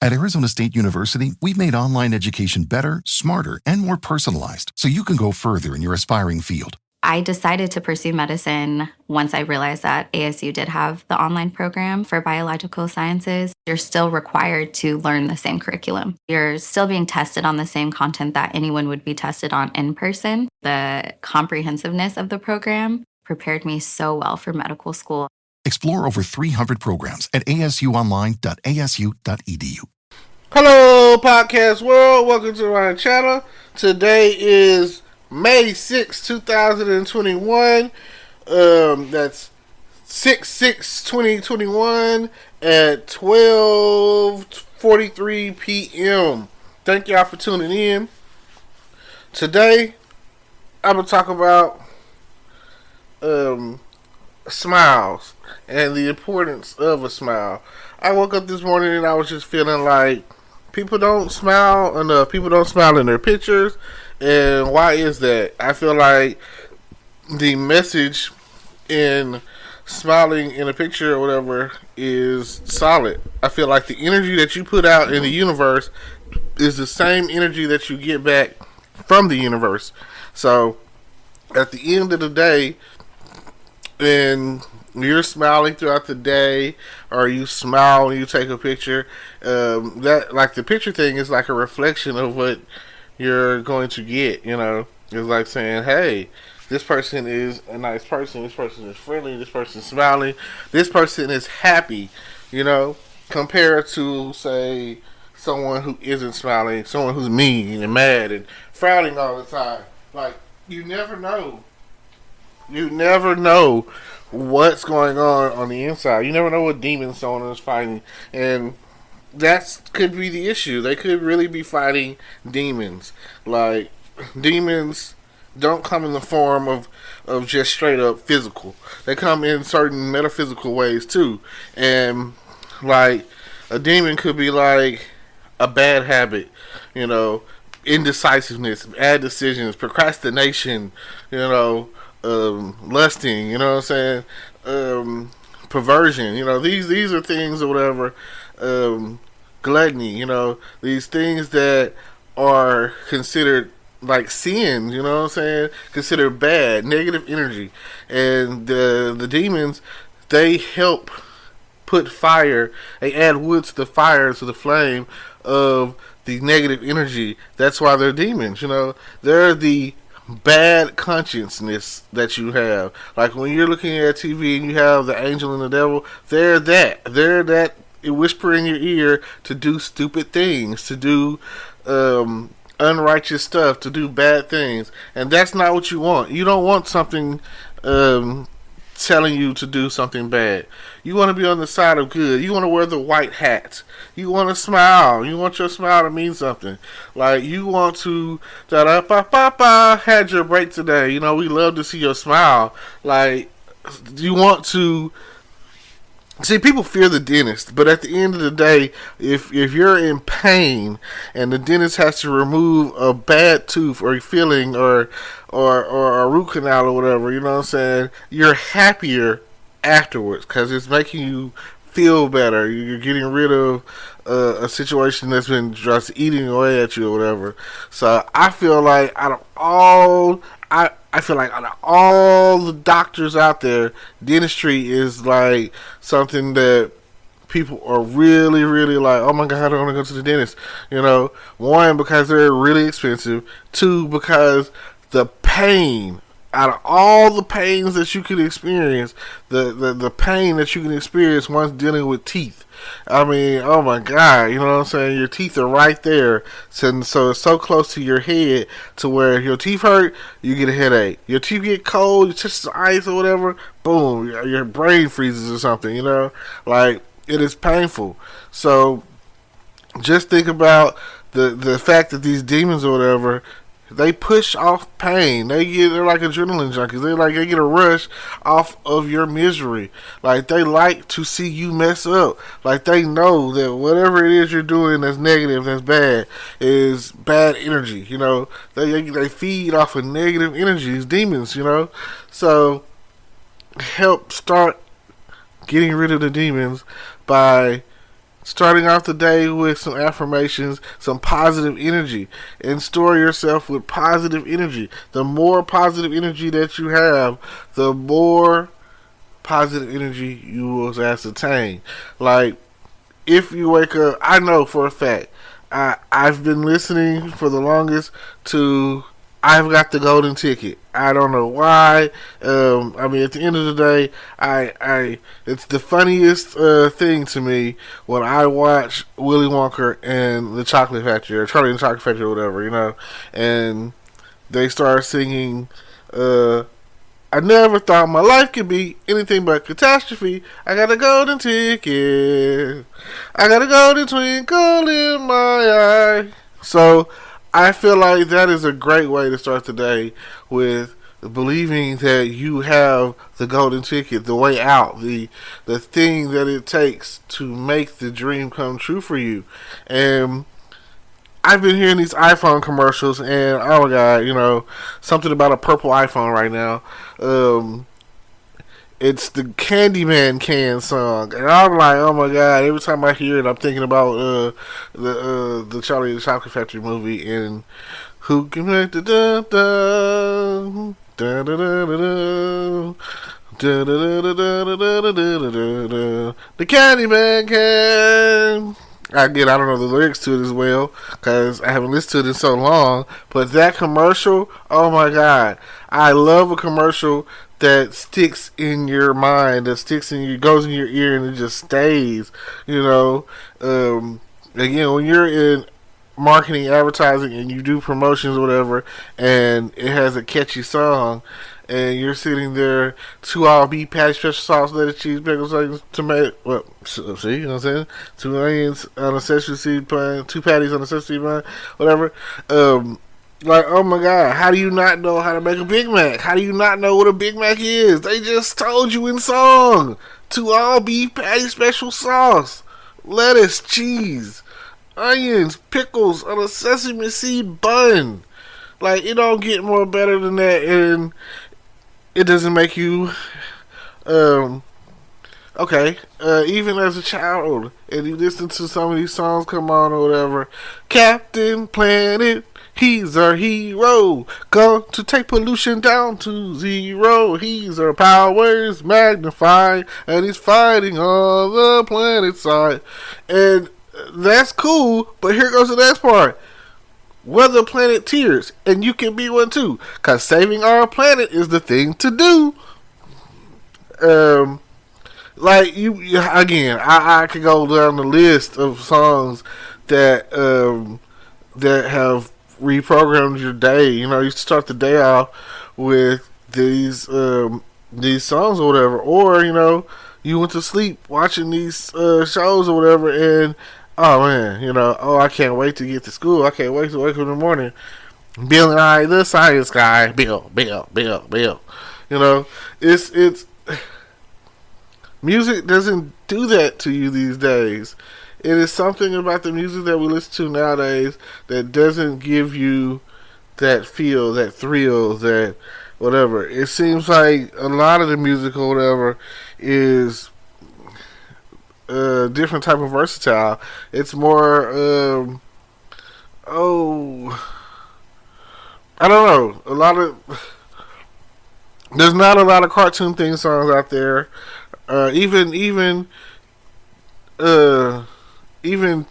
At Arizona State University, we've made online education better, smarter, and more personalized so you can go further in your aspiring field. I decided to pursue medicine once I realized that ASU did have the online program for biological sciences. You're still required to learn the same curriculum. You're still being tested on the same content that anyone would be tested on in person. The comprehensiveness of the program prepared me so well for medical school. Explore over 300 programs at asuonline.asu.edu. Hello, podcast world. Welcome to my channel. Today is May 6, 2021. That's 6/6/2021 at 12:43 p.m. Thank y'all for tuning in. Today, I'm going to talk about smiles and the importance of a smile. I woke up this morning and I was just feeling like people don't smile enough. People don't smile in their pictures. And why is that? I feel like the message in smiling in a picture or whatever is solid. I feel like the energy that you put out in the universe is the same energy that you get back from the universe. So at the end of the day, and you're smiling throughout the day, or you smile when you take a picture, that, like, the picture thing is like a reflection of what you're going to get. You know, it's like saying, hey, this person is a nice person, this person is friendly, this person is smiling, this person is happy, you know, compared to, say, someone who isn't smiling, someone who's mean and mad and frowning all the time. Like, you never know what's going on the inside. You never know what demon someone is fighting, and that could be the issue. They could really be fighting demons. Like, demons don't come in the form of just straight up physical. They come in certain metaphysical ways too. And like, a demon could be like a bad habit, you know, indecisiveness, bad decisions, procrastination, you know, lusting, you know what I'm saying, perversion, you know, these are things or whatever, gluttony, you know, these things that are considered like sins, you know what I'm saying, considered bad, negative energy. And the demons, they help put fire, they add wood to the fire, to the flame of the negative energy. That's why they're demons, you know. They're the bad consciousness that you have. Like when you're looking at TV and you have the angel and the devil, they're that whisper in your ear to do stupid things, to do unrighteous stuff, to do bad things. And that's not what you want. You don't want something telling you to do something bad. You want to be on the side of good. You want to wear the white hat. You want to smile. You want your smile to mean something. Like, you want to had your break today. You know, we love to see your smile. Like, you want to see, people fear the dentist, but at the end of the day, if you're in pain and the dentist has to remove a bad tooth or a filling or a root canal or whatever, you know what I'm saying, you're happier afterwards because it's making you feel better. You're getting rid of a situation that's been just eating away at you or whatever. So I feel like out of all the doctors out there, dentistry is like something that people are really, really like, oh my God, I don't want to go to the dentist. You know, one, because they're really expensive. Two, because the pain, out of all the pains that you can experience, the pain that you can experience once dealing with teeth. I mean, oh my God, you know what I'm saying? Your teeth are right there. So it's so close to your head to where if your teeth hurt, you get a headache. Your teeth get cold, you touch the ice or whatever, boom, your brain freezes or something, you know? Like, it is painful. So just think about the fact that these demons or whatever, they push off pain. They're like adrenaline junkies. They get a rush off of your misery. Like, they like to see you mess up. Like, they know that whatever it is you're doing that's negative, that's bad, is bad energy. You know, they feed off of negative energy. These demons, you know. So help start getting rid of the demons by starting off the day with some affirmations, some positive energy, and store yourself with positive energy. The more positive energy that you have, the more positive energy you will ascertain. Like, if you wake up, I know for a fact, I've been listening for the longest to I've Got the Golden Ticket. I don't know why. I mean, at the end of the day, I it's the funniest thing to me when I watch Willy Wonka and the Chocolate Factory, or Charlie and the Chocolate Factory, or whatever, and they start singing. I never thought my life could be anything but catastrophe. I got a golden ticket. I got a golden twinkle in my eye. So I feel like that is a great way to start the day, with believing that you have the golden ticket, the way out, the thing that it takes to make the dream come true for you. And I've been hearing these iPhone commercials, and oh my god, something about a purple iPhone right now. It's the Candyman Can song, and I'm like, oh my god! Every time I hear it, I'm thinking about the Charlie and the Chocolate Factory movie, and who can make the da da da da da da da. The Candyman Can. I don't know the lyrics to it as well, because I haven't listened to it in so long, but that commercial, oh my god, I love a commercial that sticks in your mind, goes in your ear, and it just stays, again, when you're in marketing, advertising, and you do promotions or whatever, and it has a catchy song, and you're sitting there, 2 all beef patty, special sauce, lettuce, cheese, pickles, tomato. Well, see, you know what I'm saying? 2 onions on a sesame seed bun, 2 patties on a sesame seed bun, whatever. Like, oh my god, how do you not know how to make a Big Mac? How do you not know what a Big Mac is? They just told you in song. 2 all beef patty, special sauce, lettuce, cheese, onions, pickles on a sesame seed bun. Like, it don't get more better than that, and it doesn't make you, okay, even as a child, and you listen to some of these songs come on or whatever, Captain Planet, he's our hero, going to take pollution down to 0, he's our powers magnified, and he's fighting on the planet side, and that's cool, but here goes the next part. Weather planet tears, and you can be one too, cause saving our planet is the thing to do. Like you again, I could go down the list of songs that that have reprogrammed your day. You start the day off with these songs or whatever, or you went to sleep watching these shows or whatever, and oh man, I can't wait to get to school. I can't wait to wake up in the morning. Bill and I, the science guy. Bill. It's music doesn't do that to you these days. It is something about the music that we listen to nowadays that doesn't give you that feel, that thrill, that whatever. It seems like a lot of the music or whatever is different type of versatile. It's more I don't know. There's not a lot of cartoon theme songs out there. Even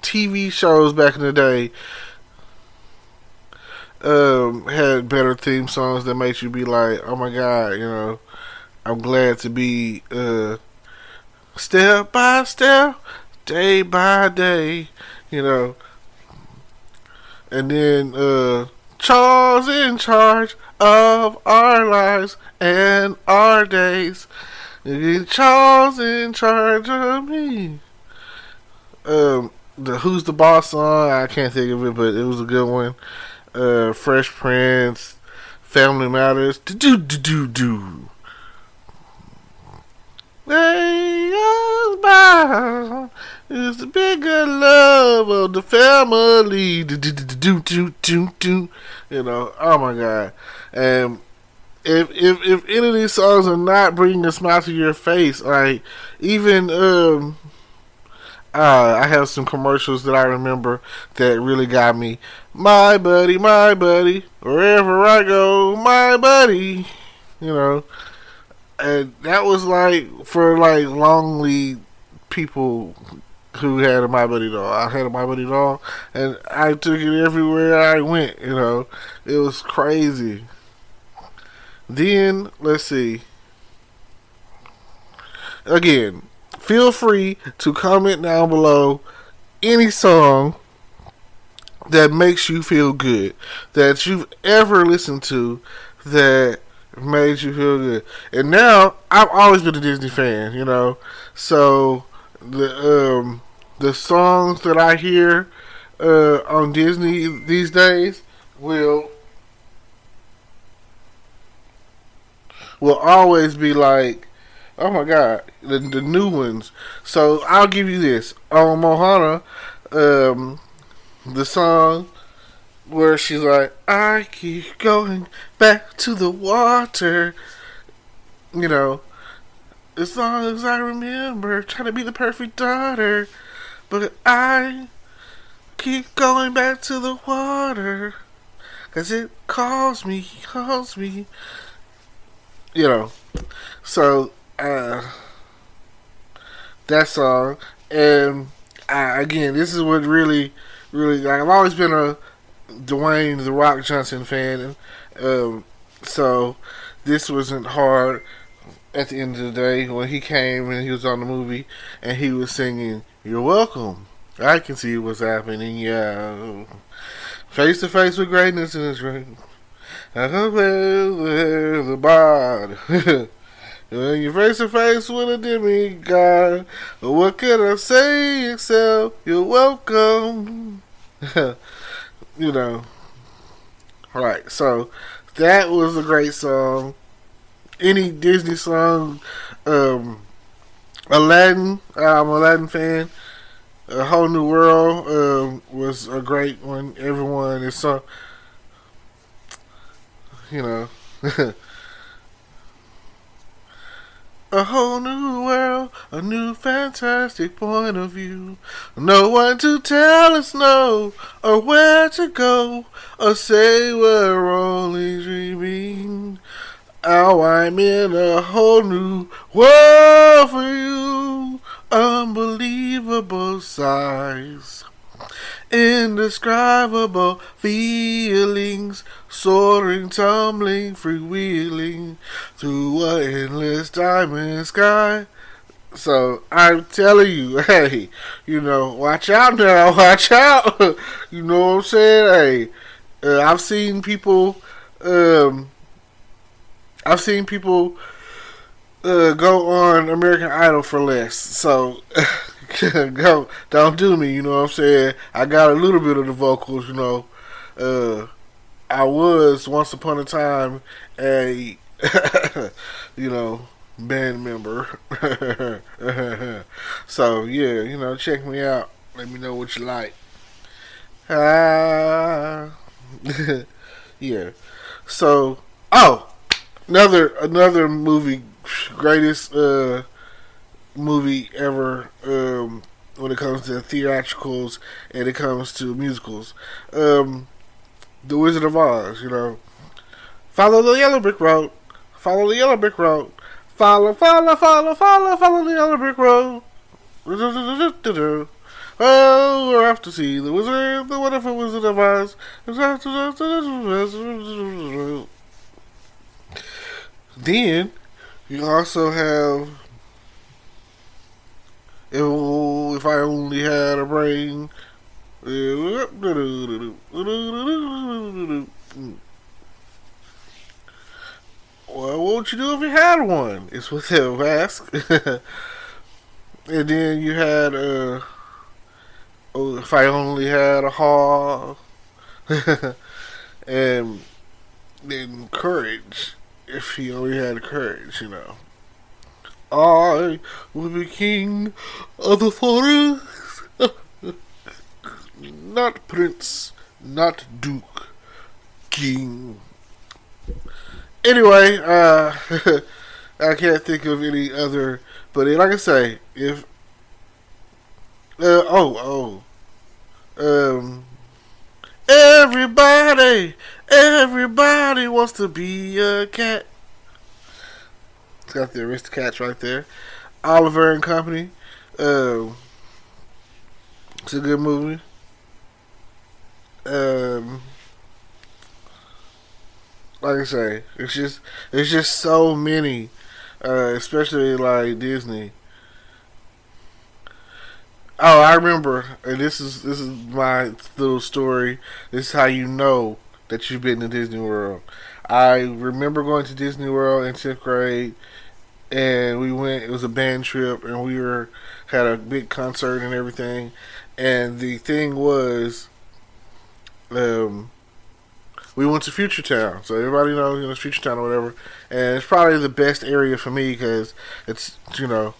TV shows back in the day had better theme songs that made you be like, oh my god, I'm glad to be step by step, day by day, and then Charles in charge of our lives and our days. Charles in charge of me. The Who's the Boss song, I can't think of it, but it was a good one. Fresh Prince, Family Matters, do. Lay us by is the bigger love of the family. Do. Oh my god. And if any of these songs are not bringing a smile to your face, like even I have some commercials that I remember that really got me. My buddy, wherever I go, my buddy. You know, and that was like for like lonely people who had a My Buddy doll. I had a My Buddy doll, and I took it everywhere I went. You know, it was crazy. Then let's see. Again, feel free to comment down below any song that makes you feel good that you've ever listened to that made you feel good. And now I've always been a Disney fan, you know, so the songs that I hear on Disney these days will always be like, oh my god, the new ones. So I'll give you this on Mohana, the song where she's like, I keep going back to the water. You know, as long as I remember, trying to be the perfect daughter, but I keep going back to the water, 'cause it calls me. You know, so that song, and again, this is what really, like, I've always been a Dwayne The Rock Johnson fan, so this wasn't hard at the end of the day when he came and he was on the movie and he was singing, "You're welcome. I can see what's happening, yeah. Face to face with greatness in this ring. I can feel the bond." When you're face to face with a demigod, what can I say except you're welcome? You know. Alright, so that was a great song. Any Disney song, Aladdin, I'm an Aladdin fan. A Whole New World was a great one. Everyone is so, you know. A whole new world, a new fantastic point of view. No one to tell us no, or where to go, or say we're only dreaming. Now I'm in a whole new world for you. Unbelievable size, indescribable feelings, soaring, tumbling, freewheeling through an endless diamond sky. So I'm telling you, hey, you know, watch out now, watch out. You know what I'm saying? Hey, I've seen people go on American Idol for less. So don't do me, you know what I'm saying? I got a little bit of the vocals, you know. I was once upon a time a you know, band member. So yeah, you know, check me out. Let me know what you like. Yeah. So another movie, greatest movie ever when it comes to theatricals and it comes to musicals. The Wizard of Oz, you know. Follow the yellow brick road. Follow the yellow brick road. Follow the yellow brick road. Oh, we're off to see the wizard, the wonderful Wizard of Oz. Then you also have If I Only Had a Brain. Well, what would you do if you had one? It's what they'll ask. And then you had If I Only Had a Hall. And then Courage, if he only had courage, you know. I will be king of the forest. Not prince, not duke, king. Anyway, I can't think of any other, but like I say, if Um, everybody wants to be a cat. It's got the Aristocats right there. Oliver and Company. Um, it's a good movie. Um, like I say, it's just so many, especially like Disney. Oh, I remember, and this is my little story. This is how you know that you've been to Disney World. I remember going to Disney World in 10th grade, and we went. It was a band trip, and we were had a big concert and everything. And the thing was, um, we went to Future Town, so everybody knows Future Town or whatever. And it's probably the best area for me because it's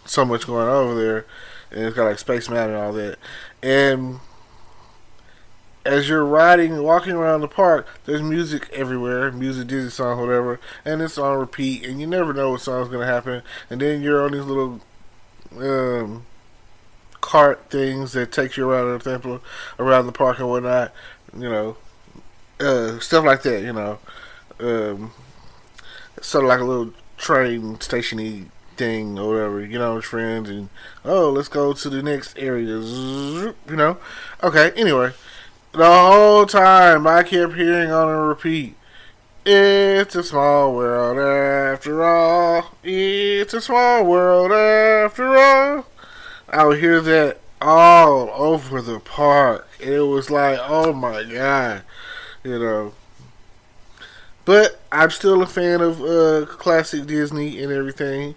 so much going on over there, and it's got like Space Mountain and all that. And as you're walking around the park, there's music everywhere, music, Disney song, whatever, and it's on repeat, and you never know what song's gonna happen. And then you're on these little um, cart things that take you around the temple, around the park and whatnot. You know, stuff like that. Um, sort of like a little train stationy thing or whatever. With friends and let's go to the next area. Okay. Anyway, the whole time I kept hearing on a repeat. It's a small world after all. It's a small world after all. I would hear that all over the park. It was like, oh my god, you know. But I'm still a fan of classic Disney and everything.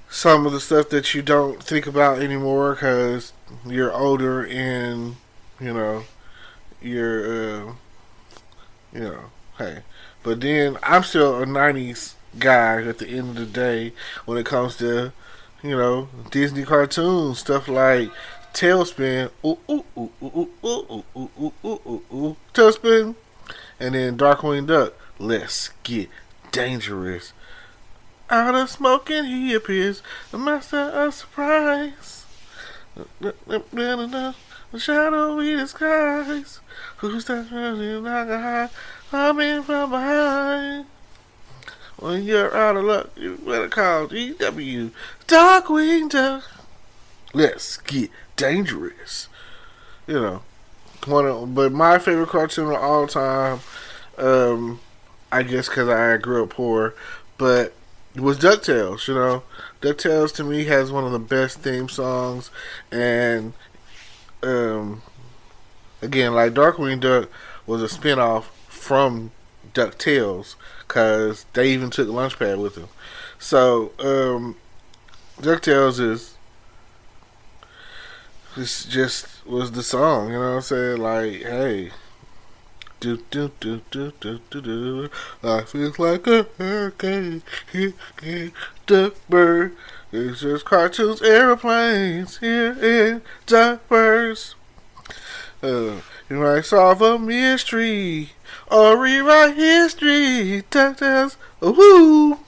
Some of the stuff that you don't think about anymore because you're older and you're hey. But then I'm still a '90s guy at the end of the day when it comes to Disney cartoons, stuff like Tailspin, ooh ooh ooh ooh ooh ooh ooh ooh ooh ooh, Tailspin, and then Darkwing Duck. Let's get dangerous. Out of smoke and he appears, the master of surprise. The shadowy disguise. Who's that running like a high? Coming from behind. When you're out of luck, you better call DW. Darkwing Duck. Let's get dangerous. But my favorite cartoon of all time, I guess because I grew up poor, but it was DuckTales. DuckTales to me has one of the best theme songs, and again, like Darkwing Duck was a spinoff from DuckTales because they even took Launchpad with them. So DuckTales this just was the song, you know what I'm saying? Like, hey, do do do do do do do. Life is like a hurricane, Duckburg. It's just cartoons, airplanes here in Duckburg. You might solve a mystery or rewrite history. DuckTales, woo!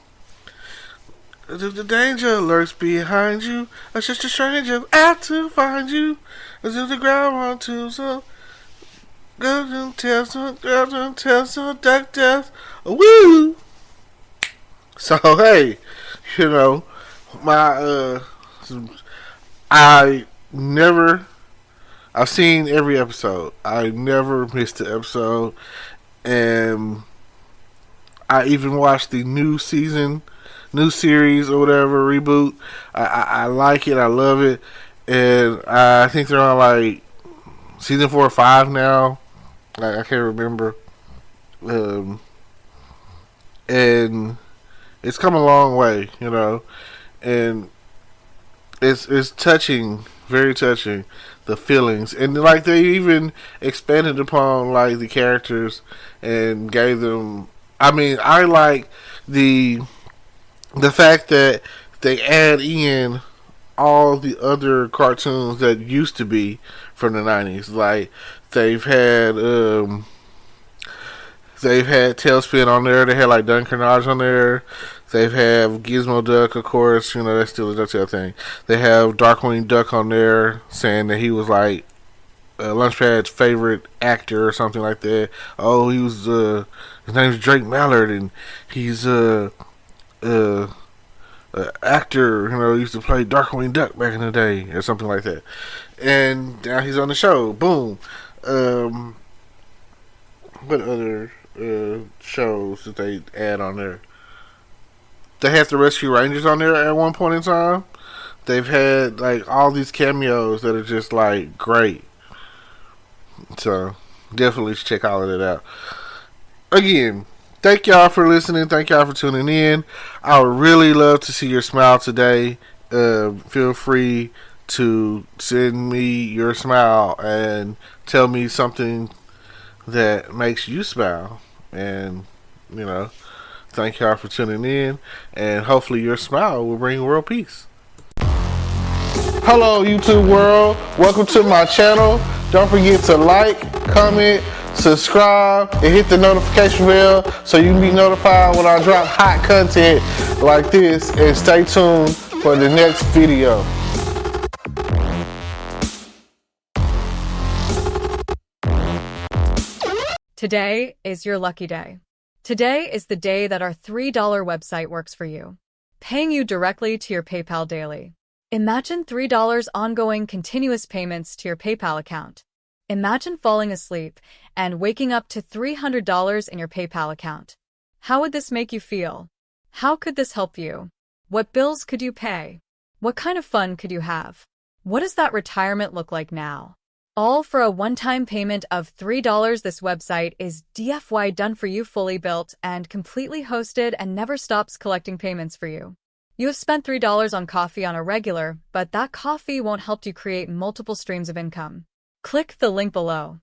The danger lurks behind you. It's just a stranger out to find you. It's in the ground one too. So go and tell some DuckTales, woo! So hey, my I've seen every episode. I never missed an episode, and I even watched the new series or whatever reboot. I like it. I love it, and I think they're on like season 4 or 5 now. I can't remember, and it's come a long way, and it's touching, very touching, the feelings, and like they even expanded upon like the characters and gave them. I mean, I like the fact that they add in all the other cartoons that used to be from the '90s. Like they've had Tailspin on there. They had like Dun Carnage on there. They have Gizmo Duck, of course. You know, that's still a DuckTale thing. They have Darkwing Duck on there saying that he was like Launchpad's favorite actor or something like that. Oh, he was his name's Drake Mallard, and he's uh, actor. You know, used to play Darkwing Duck back in the day or something like that. And now he's on the show. Boom. What other shows did they add on there? They had the Rescue Rangers on there at one point in time. They've had like all these cameos that are just like great. So definitely check all of that out. Again, thank y'all for listening. Thank y'all for tuning in. I would really love to see your smile today. Feel free to send me your smile and tell me something that makes you smile. And, you know, thank y'all for tuning in. And hopefully your smile will bring world peace. Hello, YouTube world. Welcome to my channel. Don't forget to like, comment, subscribe, and hit the notification bell so you can be notified when I drop hot content like this. And stay tuned for the next video. Today is your lucky day. Today is the day that our $3 website works for you, paying you directly to your PayPal daily. Imagine $3 ongoing continuous payments to your PayPal account. Imagine falling asleep and waking up to $300 in your PayPal account. How would this make you feel? How could this help you? What bills could you pay? What kind of fun could you have? What does that retirement look like now? All for a one-time payment of $3. This website is DFY done for you, fully built and completely hosted, and never stops collecting payments for you. You have spent $3 on coffee on a regular, but that coffee won't help you create multiple streams of income. Click the link below.